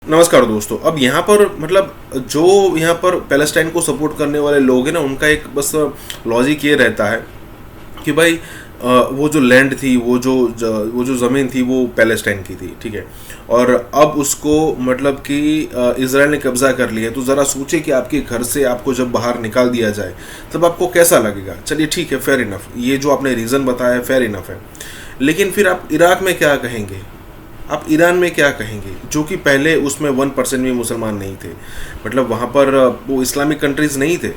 नमस्कार दोस्तों। अब यहाँ पर मतलब जो यहाँ पर पैलेस्टाइन को सपोर्ट करने वाले लोग हैं ना, उनका एक बस लॉजिक ये रहता है कि भाई वो जो लैंड थी, वो जो ज़मीन थी वो पैलेस्टाइन की थी, ठीक है। और अब उसको मतलब कि इसराइल ने कब्जा कर लिया। तो ज़रा सोचे कि आपके घर से आपको जब बाहर निकाल दिया जाए तब आपको कैसा लगेगा। चलिए ठीक है, फेयर इनफ, ये जो आपने रीज़न बताया है फेयर इनफ है। लेकिन फिर आप इराक में क्या कहेंगे, आप ईरान में क्या कहेंगे, जो कि पहले उसमें 1% भी मुसलमान नहीं थे। मतलब वहाँ पर वो इस्लामिक कंट्रीज नहीं थे,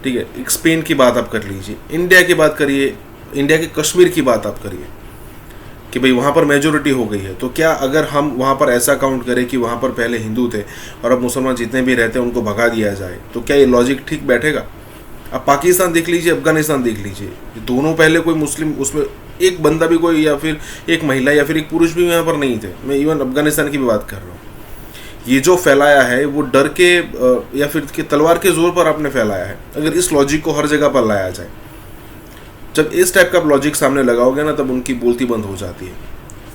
ठीक है। एक स्पेन की बात आप कर लीजिए, इंडिया की बात करिए, इंडिया के कश्मीर की बात आप करिए कि भाई वहाँ पर मेजोरिटी हो गई है। तो क्या अगर हम वहाँ पर ऐसा काउंट करें कि वहाँ पर पहले हिंदू थे और अब मुसलमान जितने भी रहते हैं उनको भगा दिया जाए, तो क्या ये लॉजिक ठीक बैठेगा? अब पाकिस्तान देख लीजिए, अफगानिस्तान देख लीजिए, ये दोनों पहले कोई मुस्लिम उसमें एक बंदा भी कोई, या फिर एक महिला या फिर एक पुरुष भी यहाँ पर नहीं थे। मैं इवन अफगानिस्तान की भी बात कर रहा हूँ। ये जो फैलाया है वो डर के या फिर के तलवार के जोर पर आपने फैलाया है। अगर इस लॉजिक को हर जगह पर लाया जाए, जब इस टाइप का लॉजिक सामने लगाओगे ना, तब उनकी बोलती बंद हो जाती है।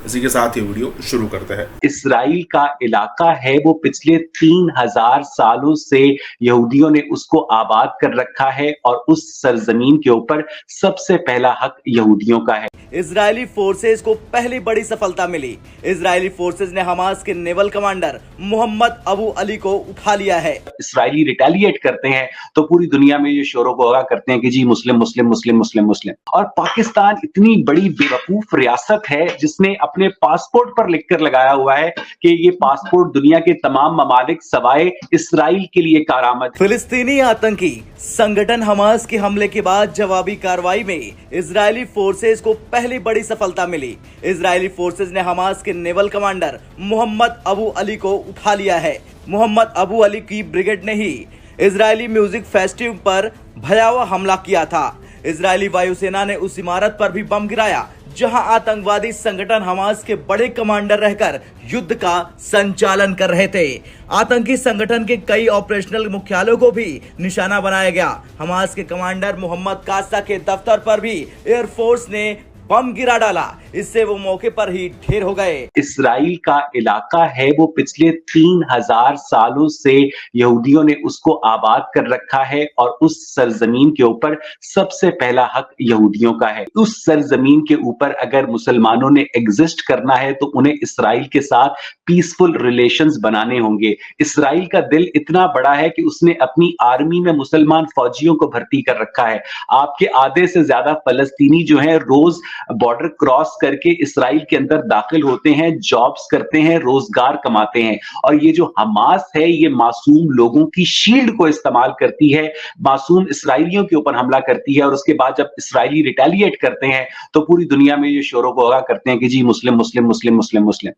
इसी के साथ ये वीडियो शुरू करते हैं। इसराइल का इलाका है वो पिछले 3000 सालों से यहूदियों ने उसको आबाद कर रखा है और उस सरजमीन के ऊपर सबसे पहला हक यहूदियों का है। इजरायली फोर्सेस को पहली बड़ी सफलता मिली। इजरायली फोर्सेस ने हमास के naval commander Mohammed Abu Ali को उठा लिया है। इसराइली रिटेलिएट करते हैं तो पूरी दुनिया में ये शोरों गुआगा करते हैं कि जी मुस्लिम मुस्लिम मुस्लिम मुस्लिम मुस्लिम। और पाकिस्तान इतनी बड़ी बेवकूफ रियासत है जिसने अपने पासपोर्ट पर लिखकर लगाया हुआ है कि ये पासपोर्ट दुनिया के तमाम ममालिक सवाए इसराइल के लिए कारआमद। फिलिस्तीनी आतंकी संगठन हमास के हमले के बाद जवाबी कार्रवाई में इजरायली फोर्सेस को पहली बड़ी सफलता मिली। इजरायली फोर्सेस ने हमास के naval commander Mohammed Abu Ali को उठा लिया है। मोहम्मद अबू अली की ब्रिगेड ने ही इजरायली म्यूजिक फेस्टिवल पर भयावह हमला किया था। इजरायली वायुसेना ने उस इमारत पर भी बम गिराया जहां आतंकवादी संगठन हमास के बड़े कमांडर रहकर युद्ध का संचालन कर रहे थे। आतंकी संगठन के कई ऑपरेशनल मुख्यालयों को भी निशाना बनाया गया। हमास के कमांडर मोहम्मद कासा के दफ्तर पर भी एयरफोर्स ने बम गिरा डाला। इससे वो मौके पर ही ढेर हो गए। इसराइल का इलाका है वो पिछले 3000 सालों से यहूदियों ने उसको आबाद कर रखा है और उस सरजमीन के ऊपर सबसे पहला हक यहूदियों का है। उस सरजमीन के ऊपर अगर मुसलमानों ने एग्जिस्ट करना है तो उन्हें इसराइल के साथ पीसफुल रिलेशंस बनाने होंगे। इसराइल का दिल इतना बड़ा है कि उसने अपनी आर्मी में मुसलमान फौजियों को भर्ती कर रखा है। आपके आधे से ज्यादा फलस्तीनी जो है रोज बॉर्डर क्रॉस करके इसराइल के अंदर दाखिल होते हैं, जॉब्स करते हैं, रोजगार कमाते हैं। और ये जो हमास है ये मासूम लोगों की शील्ड को इस्तेमाल करती है, मासूम इसराइलियों के ऊपर हमला करती है और उसके बाद जब इसराइली रिटेलिएट करते हैं तो पूरी दुनिया में ये शोरों गुआगा करते हैं कि जी मुस्लिम मुस्लिम मुस्लिम मुस्लिम मुस्लिम।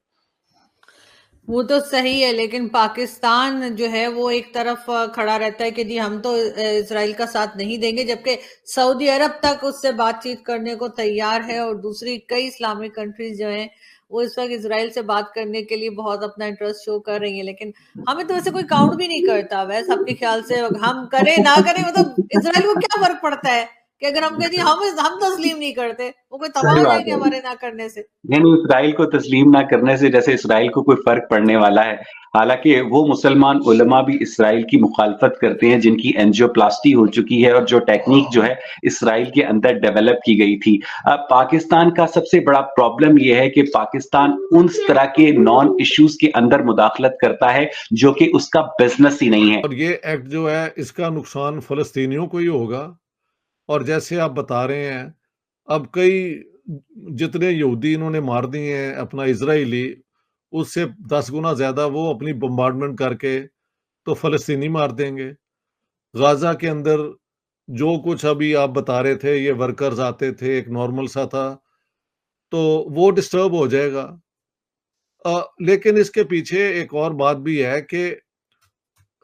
वो तो सही है, लेकिन पाकिस्तान जो है वो एक तरफ खड़ा रहता है कि जी हम तो इसराइल का साथ नहीं देंगे, जबकि सऊदी अरब तक उससे बातचीत करने को तैयार है और दूसरी कई इस्लामिक कंट्रीज जो हैं वो इस वक्त इसराइल से बात करने के लिए बहुत अपना इंटरेस्ट शो कर रही है। लेकिन हमें तो वैसे कोई काउंट भी नहीं करता। वैसे आपके ख्याल से हम करें ना करें, मतलब इसराइल को क्या फर्क पड़ता है कि अगर हम कहें जी हम तस्लीम नहीं करते, वो कोई तबाह सही हो बात जाएंगे है। हमारे ना करने से। यानी इसराइल को तस्लीम ना करने से जैसे इसराइल को कोई फर्क पड़ने वाला है। हालांकि वो मुसलमान उलमा भी इसराइल की मुखालफत करते हैं जिनकी एंजियोप्लास्टी हो चुकी है और जो टेक्निक जो है इसराइल के अंदर डेवलप की गई थी। अब पाकिस्तान का सबसे बड़ा प्रॉब्लम यह है कि पाकिस्तान उन तरह के नॉन इश्यूज के अंदर मुदाखलत करता है जो कि उसका बिजनेस ही नहीं है। और ये एक्ट जो है इसका नुकसान फलस्तीनियों को ही होगा। और जैसे आप बता रहे हैं, अब कई जितने यहूदी इन्होंने मार दिए हैं अपना इजराइली, उससे 10 गुना ज्यादा वो अपनी बम्बार्डमेंट करके तो फलस्तीनी मार देंगे। गाजा के अंदर जो कुछ अभी आप बता रहे थे, ये वर्कर्स आते थे, एक नॉर्मल सा था, तो वो डिस्टर्ब हो जाएगा। लेकिन इसके पीछे एक और बात भी है कि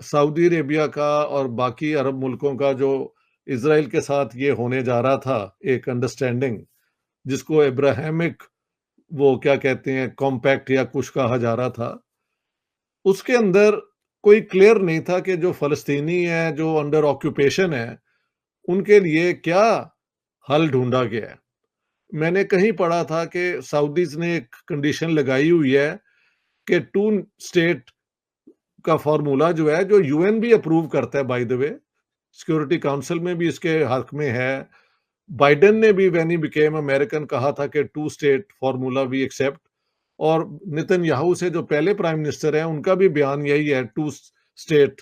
सऊदी अरेबिया का और बाकी अरब मुल्कों का जो इजराइल के साथ ये होने जा रहा था, एक अंडरस्टैंडिंग जिसको इब्राहिमिक वो क्या कहते हैं कॉम्पैक्ट या कुछ कहा जा रहा था, उसके अंदर कोई क्लियर नहीं था कि जो फलस्तीनी है जो अंडर ऑक्यूपेशन है उनके लिए क्या हल ढूंढा गया है। मैंने कहीं पढ़ा था कि सऊदीज ने एक कंडीशन लगाई हुई है कि 2 स्टेट का फॉर्मूला जो है, जो यूएन भी अप्रूव करता है, by the way, security council में भी इसके हक में है। बाइडेन ने भी व्हेन ही बिकेम अमेरिकन कहा था कि 2 स्टेट फॉर्मूला वी एक्सेप्ट, और नेतन्याहू से जो पहले प्राइम मिनिस्टर हैं उनका भी बयान यही है, 2 स्टेट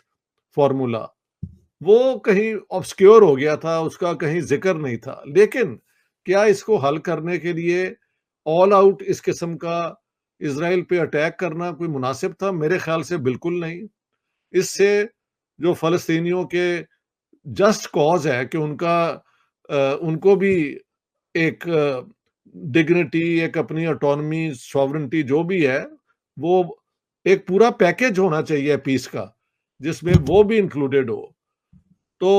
फॉर्मूला। वो कहीं ऑब्सक्योर हो गया था, उसका कहीं जिक्र नहीं था। लेकिन क्या इसको हल करने के लिए ऑल आउट इस किस्म का इजराइल पे अटैक करना कोई मुनासिब था? मेरे ख्याल से बिल्कुल नहीं। इससे जो फलस्तीनियों के जस्ट कॉज है कि उनको भी एक डिग्निटी, एक अपनी ऑटोनॉमी, सॉवरेनिटी जो भी है, वो एक पूरा पैकेज होना चाहिए पीस का, जिसमें वो भी इंक्लूडेड हो। तो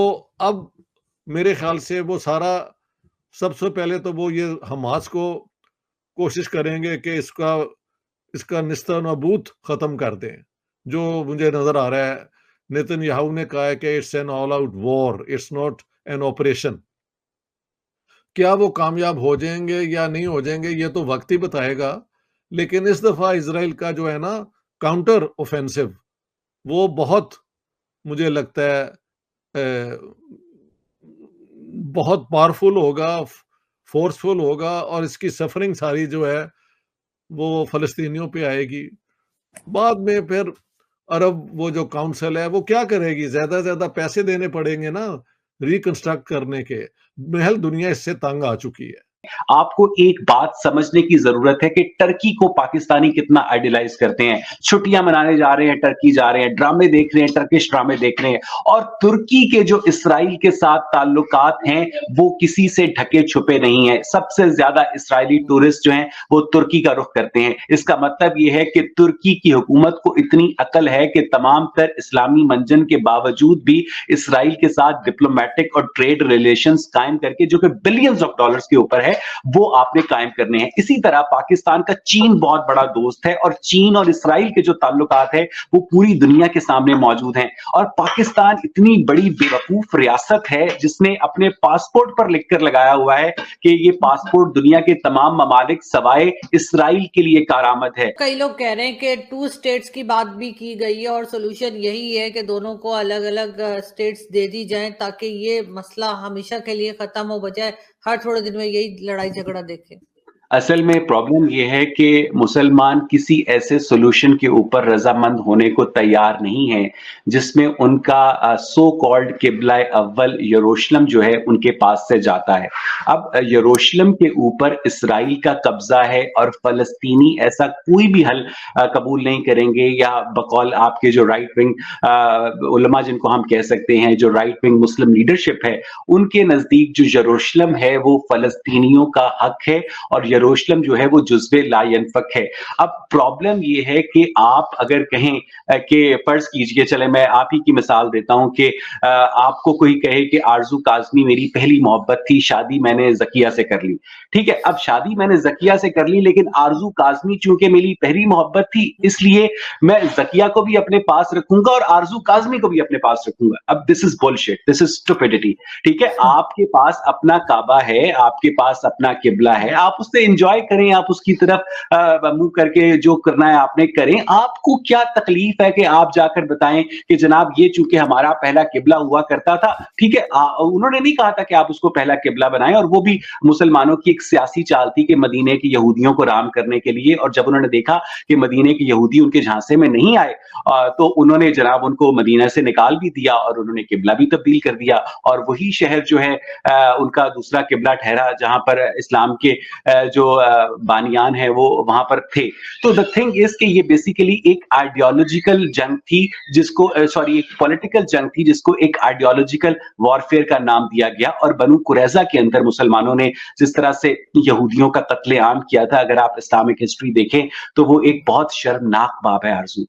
अब मेरे ख्याल से वो सारा, सबसे पहले तो वो ये हमास को कोशिश करेंगे कि इसका निस्तानाबूत खत्म कर दें, जो मुझे नजर आ रहा है। नेतन्याहू ने कहा है कि it's an all out war, it's not an operation. क्या वो कामयाब हो जाएंगे या नहीं हो जाएंगे, ये तो वक्त ही बताएगा। लेकिन इस दफा इजराइल का जो है ना काउंटर ऑफेंसिव, वो बहुत, मुझे लगता है बहुत पावरफुल होगा, फोर्सफुल होगा, और इसकी सफरिंग सारी जो है वो फलस्तीनियों पे आएगी। बाद में फिर अरब वो जो काउंसिल है वो क्या करेगी? ज्यादा से ज्यादा पैसे देने पड़ेंगे ना रिकंस्ट्रक्ट करने के। महल दुनिया इससे तंग आ चुकी है। आपको एक बात समझने की जरूरत है कि टर्की को पाकिस्तानी कितना आइडियलाइज करते हैं। छुट्टियां मनाने जा रहे हैं, टर्की जा रहे हैं, ड्रामे देख रहे हैं, टर्किश ड्रामे देख रहे हैं, और तुर्की के जो इसराइल के साथ ताल्लुकात हैं वो किसी से ढके छुपे नहीं है। सबसे ज्यादा इसराइली टूरिस्ट जो हैं वो तुर्की का रुख करते हैं। इसका मतलब यह है कि तुर्की की हुकूमत को इतनी अकल है कि तमाम तर इस्लामी मंजन के बावजूद भी इसराइल के साथ डिप्लोमेटिक और ट्रेड रिलेशंस कायम करके, जो कि बिलियंस ऑफ डॉलर्स के ऊपर है, वो आपने कायम करने हैं। इसी तरह पाकिस्तान का चीन बहुत बड़ा दोस्त है, और चीन और इसराइल के जो ताल्लुकात है वो पूरी दुनिया के सामने मौजूद हैं। और पाकिस्तान इतनी बड़ी बेवकूफ रियासत है जिसने अपने पासपोर्ट पर लिखकर लगाया हुआ है कि ये पासपोर्ट दुनिया के तमाम ममालिक सवाए इसराइल के लिए कारामद है। कई लोग कह रहे हैं कि 2 स्टेट्स की बात भी की गई है और सोल्यूशन यही है कि दोनों को अलग अलग स्टेट्स दे दी जाएं, ताकि ये मसला हमेशा के लिए खत्म हो, बजाय हर थोड़े दिन में यही लड़ाई झगड़ा देखें। असल में प्रॉब्लम यह है कि मुसलमान किसी ऐसे सोल्यूशन के ऊपर रजामंद होने को तैयार नहीं है जिसमें उनका सो कॉल्ड किबला अव्वल यरूशलेम जो है उनके पास से जाता है। अब यरूशलेम के ऊपर इसराइल का कब्जा है, और फलस्तीनी ऐसा कोई भी हल कबूल नहीं करेंगे, या बकौल आपके जो राइट विंग उलमा जिनको हम कह सकते हैं, जो राइट विंग मुस्लिम लीडरशिप है, उनके नजदीक जो यरूशलेम है वो फलस्तीनियों का हक है, और यरूशलेम जो है वो जुज़्वे ला यनफक है। अब प्रॉब्लम ये है कि आप अगर कहें कि फर्ज कीजिए, चले मैं आप ही की मिसाल देता हूं कि आपको कोई कहे कि आरजू काज़मी मेरी पहली मोहब्बत थी, शादी मैंने ज़किया से कर ली। ठीक है, अब शादी मैंने ज़किया से कर ली, लेकिन आरजू काज़मी चूंकि मेरी पहली मोहब्बत थी, इसलिए मैं ज़किया को भी अपने पास रखूंगा और आरजू काज़मी को भी अपने पास रखूंगा। अब this is bullshit, this is stupidity. ठीक है, आपके पास अपना काबा है, आपके पास अपना किबला है, आप उससे एंजॉय करें, आप उसकी तरफ मुंह करके जो करना है आपने करें। आपको क्या तकलीफ है कि आप जाकर बताएं कि जनाब ये चूंकि हमारा पहला किबला हुआ करता था। ठीक है, उन्होंने नहीं कहा था कि आप उसको पहला किबला बनाएं, और वो भी मुसलमानों की एक सियासी चाल थी कि मदीने के यहूदियों को राम करने के लिए। और जब उन्होंने देखा कि मदीने के यहूदी उनके झांसे में नहीं आए, तो उन्होंने जनाब उनको मदीना से निकाल भी दिया और उन्होंने किबला भी तब्दील कर दिया, और वही शहर जो है उनका दूसरा किबला ठहरा जहां पर इस्लाम के जो बानियान है वो वहां पर थे। तो द थिंग इज कि ये बेसिकली एक आइडियोलॉजिकल जंग थी, जिसको एक पॉलिटिकल जंग थी, जिसको एक आइडियोलॉजिकल वॉरफेयर का नाम दिया गया। और बनु कुरैजा के अंदर मुसलमानों ने जिस तरह से यहूदियों का कत्लेआम किया था, अगर आप इस्लामिक हिस्ट्री देखें तो वो एक बहुत शर्मनाक बात है आरज़ू।